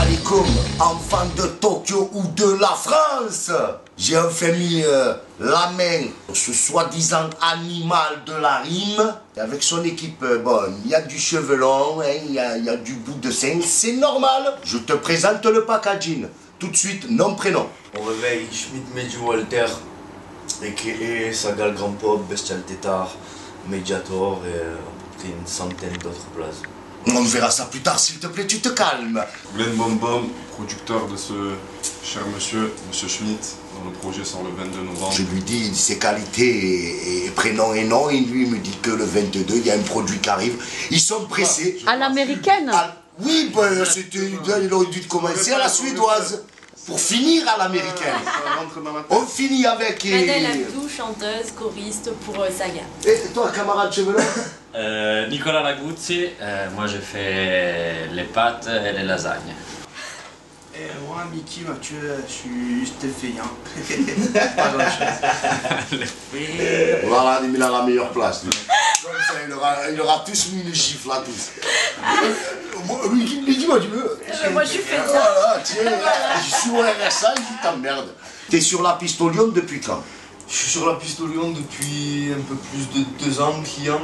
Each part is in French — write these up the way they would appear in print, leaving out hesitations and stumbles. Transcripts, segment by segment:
alaikum, enfant de Tokyo ou de la France. J'ai enfin mis la main sur ce soi-disant animal de la rime. Avec son équipe, bon, il y a du cheveu long, hein, il y a du bout de sein, c'est normal. Je te présente le packaging. Tout de suite, nom, prénom. Au réveil, Schmidt Medju Walter, a.k.a. Sagal Grand Pop, Bestial Tétard, Mediator et à peu près une centaine d'autres places. On verra ça plus tard, s'il te plaît, tu te calmes. Glenn Bombom, producteur de ce cher monsieur Schmidt, dont le projet sort le 22 novembre. Je lui dis ses qualités et prénom et nom, il lui me dit que le 22, il y a un produit qui arrive. Ils sont pressés. À l'américaine? Oui, ben, il aurait dû commencer à la suédoise. Pour finir à l'américaine. On finit avec... Manel Abdou, chanteuse, choriste pour Saga. Et toi, camarade chevelon? Nicolas Laguzzi, moi je fais les pâtes et les lasagnes. Et moi, Mickey Mathieu, je suis stéphien. Pas grand chose. Voilà, il a la meilleure place. Lui. Comme ça, il aura tous mis une gifle à tous. Dis-moi, tu veux. Moi je suis fait ça. Voilà, tiens, je suis au RSA, il t'emmerde. T'es sur la piste au Lyon depuis quand? Je suis sur la piste au Lyon depuis un peu plus de 2 ans, client.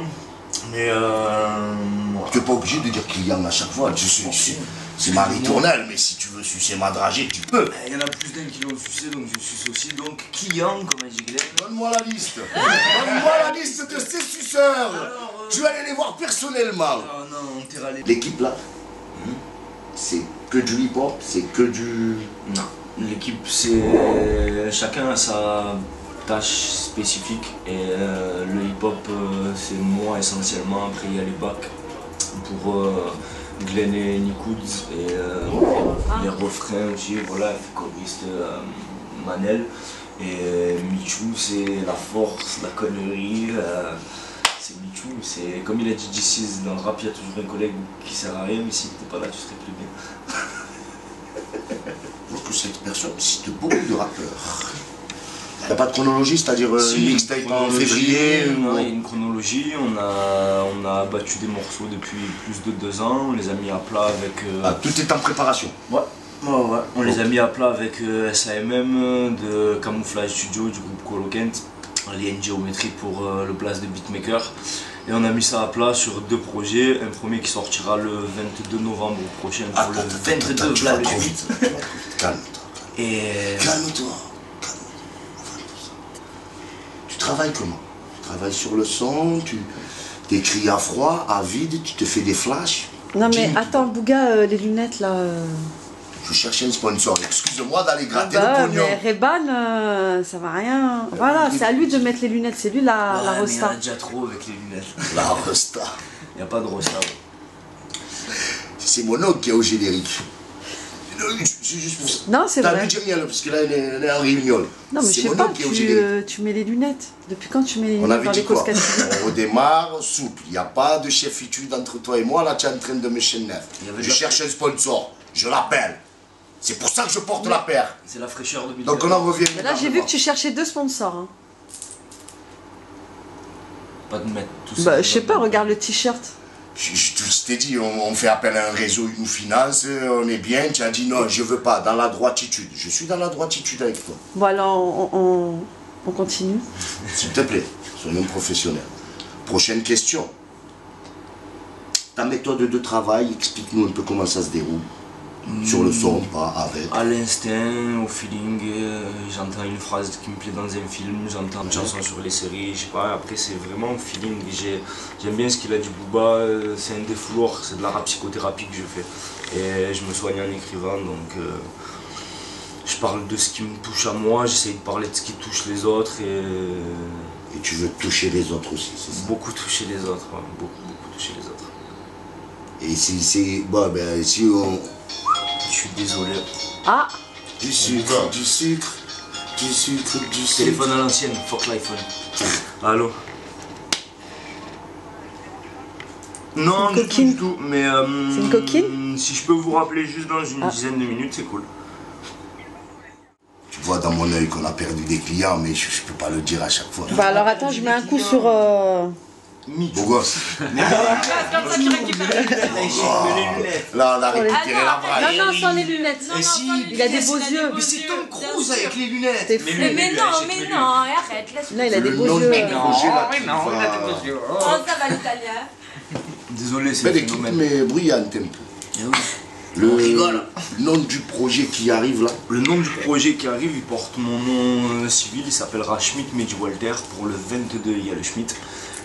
Mais voilà. Tu n'es pas obligé de dire client à chaque fois. C'est ma ritournelle, mais si tu veux sucer ma dragée, tu peux. Il y en a plus d'un qui l'ont sucé, donc je suis aussi donc client, comme a dit Glenn. Donne-moi la liste. Donne-moi la liste de ces suceurs. Je vais aller les voir personnellement. Oh non, on t'est râlé. L'équipe là, c'est que du hip-hop, c'est que du... Non, l'équipe c'est... Chacun a sa tâche spécifique et le hip-hop c'est moi essentiellement, après il y a les bacs pour Glenn et Nikouds et les refrains aussi, voilà, choriste Manel et Michou c'est la force, la connerie, c'est Michou, c'est comme il a dit G6 dans le rap, il y a toujours un collègue qui sert à rien, mais si t'es pas là tu serais plus bien. Je trouve que cette personne cite beaucoup de rappeurs. Il n'y a pas de chronologie, c'est-à-dire une mixtape en février Non, il y a une chronologie, on a battu des morceaux depuis plus de 2 ans, on les a mis à plat avec... tout est en préparation. Ouais, on les a mis à plat avec SAMM de Camouflage Studio du groupe Colokent, Alien Geometry pour le blast de Beatmaker. Et on a mis ça à plat sur 2 projets, un premier qui sortira le 22 novembre prochain pour le 22 Vlad. Calme-toi. Et... Calme-toi. Tu travailles comment? Tu travailles sur le son, tu t'écris à froid, à vide, tu te fais des flashs. Non mais attends, Bouga, les lunettes là... Je cherchais un sponsor, excuse-moi d'aller gratter bah, le pognon. mais Reban, ça va rien. Voilà, c'est à lui de mettre les lunettes, c'est lui la mais il y en Rosta. a déjà trop avec les lunettes. La Rosta. Il n'y a pas de Rosta. C'est mon oncle qui est au générique. C'est juste pour ça. Non, c'est vrai. T'as vu, dis rien, parce que là, elle est en réunion. Non, mais je sais pas, tu mets les lunettes. Depuis quand tu mets les On lunettes avait dans dit les quoi? coscatines? On redémarre souple. Il n'y a pas de chef-étude entre toi et moi. Là, tu es en train de me chaîner. Je cherche un sponsor. Je l'appelle. C'est pour ça que je porte la paire. C'est la fraîcheur de Donc on en revient. Mais là, j'ai vu que tu cherchais 2 sponsors. Hein. Pas de mettre tout ça. Bah, je sais pas, regarde le t-shirt. Je t'ai dit, on fait appel à un réseau, il nous finance, on est bien. Tu as dit non, je veux pas, dans la droititude. Je suis dans la droititude avec toi. Bon, alors, on continue. S'il te plaît, soyons professionnels. Prochaine question. Ta méthode de travail, explique-nous un peu comment ça se déroule. Sur le son, pas avec. À l'instinct, au feeling, j'entends une phrase qui me plaît dans un film, j'entends une chanson sur les séries, je sais pas, après c'est vraiment au feeling. J'aime bien ce qu'il a dit Booba, c'est un défouloir, c'est de la rap psychothérapie que je fais. Et je me soigne en écrivant, donc je parle de ce qui me touche à moi, j'essaye de parler de ce qui touche les autres. Et tu veux toucher les autres aussi, c'est ça? Beaucoup toucher les autres, ouais, beaucoup toucher les autres. Et si c'est... Bon, ben si on... Je suis désolé. Ah! Du sucre, du sucre, du sucre, du sucre. Téléphone à l'ancienne, fuck l'iPhone. Allô? Non, du tout, mais... c'est une coquine? Si je peux vous rappeler juste dans une dizaine de minutes, c'est cool. Tu vois dans mon œil qu'on a perdu des clients, mais je peux pas le dire à chaque fois. Bah alors attends, je mets un coup sur... Beau gosse. C'est comme ça qu'il récupère les lunettes. Là, on a récupéré Attends, la braille. Non, sans les lunettes. Non, non, sans les Il a des lunettes, beaux yeux. Mais c'est Tom Cruise bien sûr. avec les lunettes. T'es fou. Mais non, arrête, laisse-le. Là, il a des Le beaux nom yeux. du projet, là, qui va- Oh, ça va l'italien. Désolé, c'est Belle le équipe, phénomène. mais bruyante un peu. On rigole. Le nom du projet qui arrive là. Le nom du projet qui arrive, il porte mon nom civil, il s'appellera Schmidt Mehdi Walter. Pour le 22, il y a le Schmidt.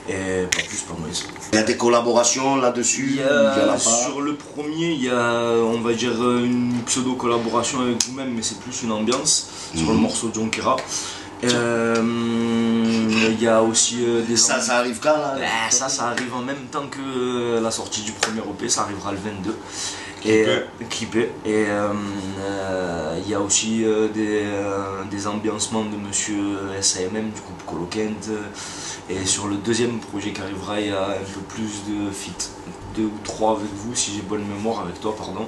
Et pas plus, pas moins. Il y a des collaborations là-dessus. Il y il y en a a, pas. sur le premier, il y a, on va dire, une pseudo-collaboration avec vous-même, mais c'est plus une ambiance sur le morceau Jonkera. Il y a aussi des... Ça arrive quand là? Ça arrive en même temps que la sortie du premier EP, ça arrivera le 22. Et clippé. Et il y a aussi des ambiancements de monsieur SAMM du groupe Colokent. Et sur le deuxième projet qui arrivera, il y a un peu plus de feats. 2 ou 3 avec vous, si j'ai bonne mémoire, avec toi, pardon.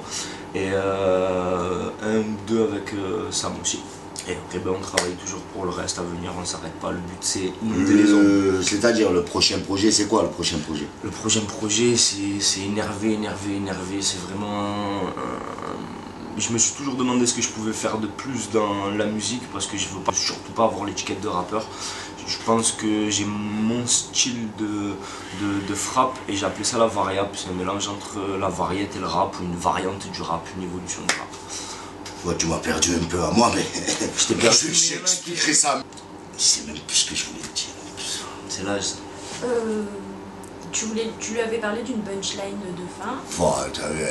Et 1 ou 2 avec Sam aussi. Et après, ben, on travaille toujours pour le reste à venir, on ne s'arrête pas. Le but, c'est inonder les hommes. C'est-à-dire le prochain projet, c'est quoi le prochain projet? Le prochain projet, c'est énervé. C'est vraiment... je me suis toujours demandé ce que je pouvais faire de plus dans la musique parce que je veux pas, surtout pas avoir l'étiquette de rappeur. Je pense que j'ai mon style de frappe et j'ai appelé ça la variable. C'est un mélange entre la variette et le rap, ou une variante du rap, une évolution du rap. Ouais, tu m'as perdu un peu à moi, mais Je t'ai perdu. j'expliquerai ça. Je sais même plus ce que je voulais te dire. C'est l'âge. Ça. Tu lui avais parlé d'une punchline de fin. Bon,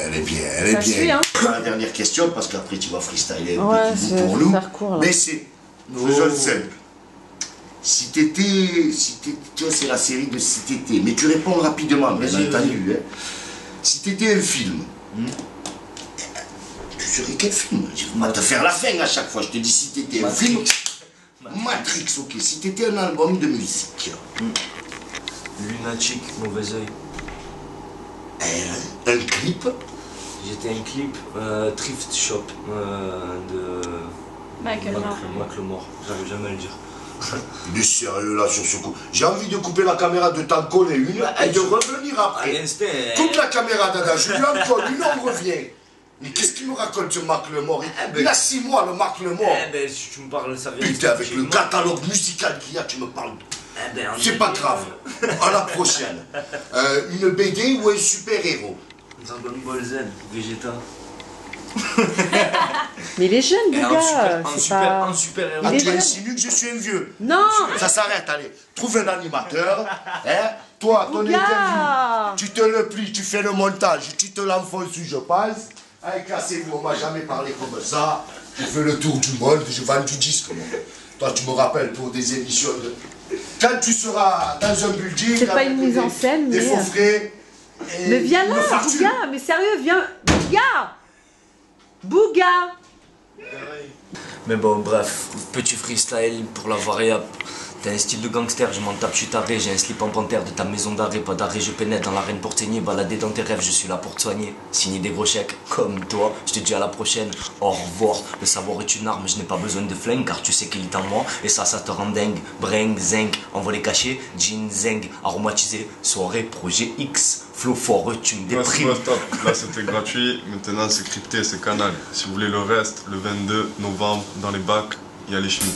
elle est bien, elle est Ça bien. suit, hein. La dernière question, parce qu'après tu vas freestyler un Ouais, petit bout c'est pour nous. faire court là. Mais c'est, faisons simple. Si t'étais, tu vois, c'est la série de si t'étais, mais tu réponds rapidement, bien Vas-y, entendu. Hein. Si t'étais un film, tu serais quel film? Je vais pas te faire la fin à chaque fois, je te dis si t'étais un film. Matrix, ok. Si t'étais un album de musique. Lunatic, mauvais oeil. Un clip. J'étais un clip Thrift Shop de Michael Moore. Macklemore. J'arrive jamais à le dire. Du sérieux là sur ce coup. J'ai envie de couper la caméra, de t'en coller une et de revenir après. Coupe la caméra Dada, je lui en colle une, on revient. Mais qu'est-ce qu'il me raconte ce Marc Lemort? Il a 6 mois le Marc Lemort. Eh ben si tu me parles, ça vient. Putain, avec le catalogue musical qu'il y a, tu me parles. Eh ben, C'est pas grave. À la prochaine. Une BD ou un super-héros? Dragon Ball Z, Vegeta. Mais il est jeune, Et Bouga. en super-héros. Ah, Il est tu jeune. insinues que je suis un vieux. Non. Ça s'arrête, allez. Trouve un animateur. Hein? Toi, ton Bouga. interview, tu te le plies, tu fais le montage, tu te l'enfonces, je pense. Allez, cassez-vous, on m'a jamais parlé comme ça. Je fais le tour du monde, je vends du disque. Moi. Toi, tu me rappelles pour des émissions de... Quand tu seras dans un building... C'est pas avec une mise en scène, des mais... faux frais... et Mais viens une là, facture. Bouga. Mais sérieux, viens. Bouga. Bouga. Mais bon, bref, petit freestyle pour la variable. T'as un style de gangster, je m'en tape, je suis taré. J'ai un slip en panthère de ta maison d'arrêt. Pas d'arrêt, je pénètre dans l'arène pour saigner. Balader dans tes rêves, je suis là pour te soigner. Signer des gros chèques, comme toi. Je te dis à la prochaine, au revoir. Le savoir est une arme, je n'ai pas besoin de flingue. Car tu sais qu'il est en moi, et ça te rend dingue. Bring, zinc, envolé caché. Jean, zeng, aromatisé. Soirée, projet X. Flow fort, tu me déprimes. Stop. Là c'était gratuit, maintenant c'est crypté, c'est canal. Si vous voulez le reste, le 22 novembre, dans les bacs, il y a les chemises.